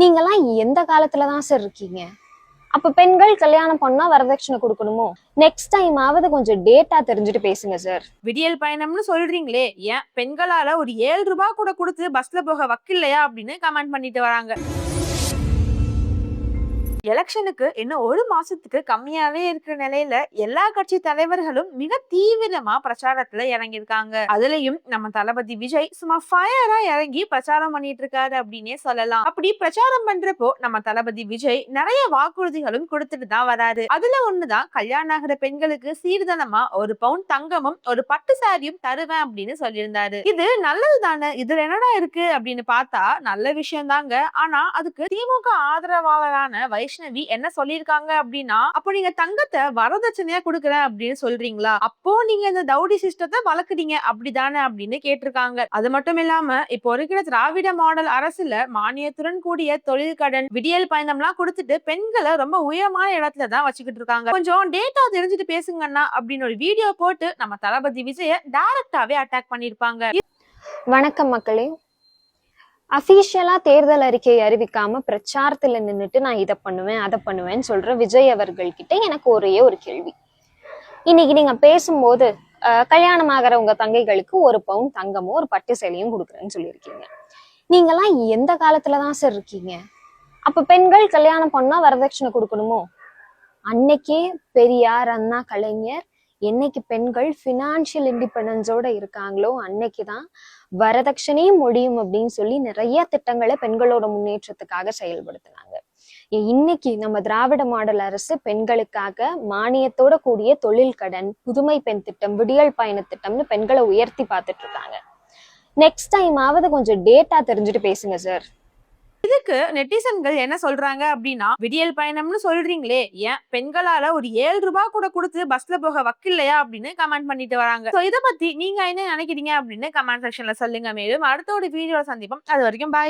நீங்கலாம் எந்த காலத்துல தான் சார் இருக்கீங்க? அப்ப பெண்கள் கல்யாணம் பண்ணா வரதட்சணை கொடுக்கணுமோ? நெக்ஸ்ட் டைம் ஆவது கொஞ்சம் டேட்டா தெரிஞ்சுட்டு பேசுங்க சார். விடியல் பயணம்னு சொல்றீங்களே, ஏன் பெண்களால ஒரு ரூ. 7 கூட குடுத்து பஸ்ல போக வக்கில்லையா அப்படின்னு கமெண்ட் பண்ணிட்டு வராங்க. எலெக்ஷனுக்கு இன்னும் 1 மாசத்துக்கு கம்மியாவே இருக்கிற நிலையில எல்லா கட்சி தலைவர்களும் மிக தீவிரமா பிரச்சாரத்துல இறங்கியிருக்காங்க. அதுலயும் நம்ம தளபதி விஜய் சும்மா ஃபயரா இறங்கி பிரச்சாரம் பண்ணிட்டு இருக்காரு அப்படின்னே சொல்லலாம். அப்படி பிரச்சாரம் பண்றப்போ நம்ம தளபதி விஜய் நிறைய வாக்குறுதிகளும் கொடுத்துட்டு தான் வராரு. அதுல ஒண்ணுதான் கல்யாணம் ஆகிற பெண்களுக்கு சீர்தனமா 1 பவுன் தங்கமும் ஒரு பட்டு சாரியும் தருவேன் அப்படின்னு சொல்லியிருந்தாரு. இது நல்லது தானே, இதுல என்னடா இருக்கு அப்படின்னு பார்த்தா நல்ல விஷயம் தாங்க. ஆனா அதுக்கு திமுக ஆதரவாளரான வைஷ்ணவி என்ன சொல்லியிருக்காங்க அப்படின்னா, அப்போ நீங்க தங்கத்தை வரதட்சணையா கொடுக்குறேன் அப்படின்னு சொல்றீங்களா? அப்போ நீங்க இந்த தௌடி சிஸ்டத்தை வளர்க்குறீங்க அப்படிதானே அப்படின்னு கேட்டிருக்காங்க. அது மட்டும் இல்லாம இப்போ இருக்கிற திராவிட மாடல் அரசுல மானியத்துடன் கூடிய தொழில் கடன், விடியல் பயணம்லாம் கொடுத்துட்டு பெண்களை ரொம்ப உயரமான இடத்துல தான் வச்சுக்கிட்டு இருக்காங்க. கொஞ்சம் டேட்டா தெரிஞ்சுட்டு பேசுங்கண்ணா அப்படின்னு ஒரு வீடியோ போட்டு நம்ம தளபதி விஜய டைரக்டாவே அட்டாக் பண்ணிருப்பாங்க. வணக்கம் மக்களே. அபிஷியலா தேர்தல் அறிக்கையை அறிவிக்காம பிரச்சாரத்துல நின்னுட்டு நான் இதை பண்ணுவேன் அதை பண்ணுவேன்னு சொல்ற விஜய் அவர்கள் கிட்ட எனக்கு ஒரே ஒரு கேள்வி. இன்னைக்கு நீங்க பேசும்போது கல்யாணம் ஆகிற உங்க தங்கைகளுக்கு 1 பவுன் தங்கமும் ஒரு பட்டு சேலையும் கொடுக்குறேன்னு சொல்லியிருக்கீங்க. நீங்கெல்லாம் எந்த காலத்துலதான் சார் இருக்கீங்க? அப்ப பெண்கள் கல்யாணம் பண்ணா வரதட்சணை கொடுக்கணுமோ? அன்னைக்கே பெரியார், அண்ணா, கலைஞர் என்னைக்கு பெண்கள் பினான்சியல் இண்டிபெண்டன்ஸோட இருக்காங்களோ அன்னைக்குதான் வரதட்சணையும் முடியும் அப்படின்னு சொல்லி நிறைய திட்டங்களை பெண்களோட முன்னேற்றத்துக்காக செயல்படுத்தினாங்க. இன்னைக்கு நம்ம திராவிட மாடல் அரசு பெண்களுக்காக மானியத்தோட கூடிய தொழில் கடன், புதுமை பெண் திட்டம், விடியல் பயண திட்டம்னு பெண்களை உயர்த்தி பார்த்துட்டு இருக்காங்க. நெக்ஸ்ட் டைம் ஆவது கொஞ்சம் டேட்டா தெரிஞ்சுட்டு பேசுங்க சார். இதுக்கு நெட்டிசன்கள் என்ன சொல்றாங்க அப்படின்னா, விடியல் பயணம்னு சொல்றீங்களே, ஏன் பெண்களால ஒரு ரூ. 7 கூட குடுத்து பஸ்ல போக வக்கில்லையா அப்படின்னு கமெண்ட் பண்ணிட்டு வராங்க. சோ இத பத்தி நீங்க என்ன நினைக்கிறீங்க அப்படின்னு கமெண்ட் செக்ஷன்ல சொல்லுங்க. மேலும் அடுத்த ஒரு வீடியோ சந்திப்போம். அது வரைக்கும் பாய்.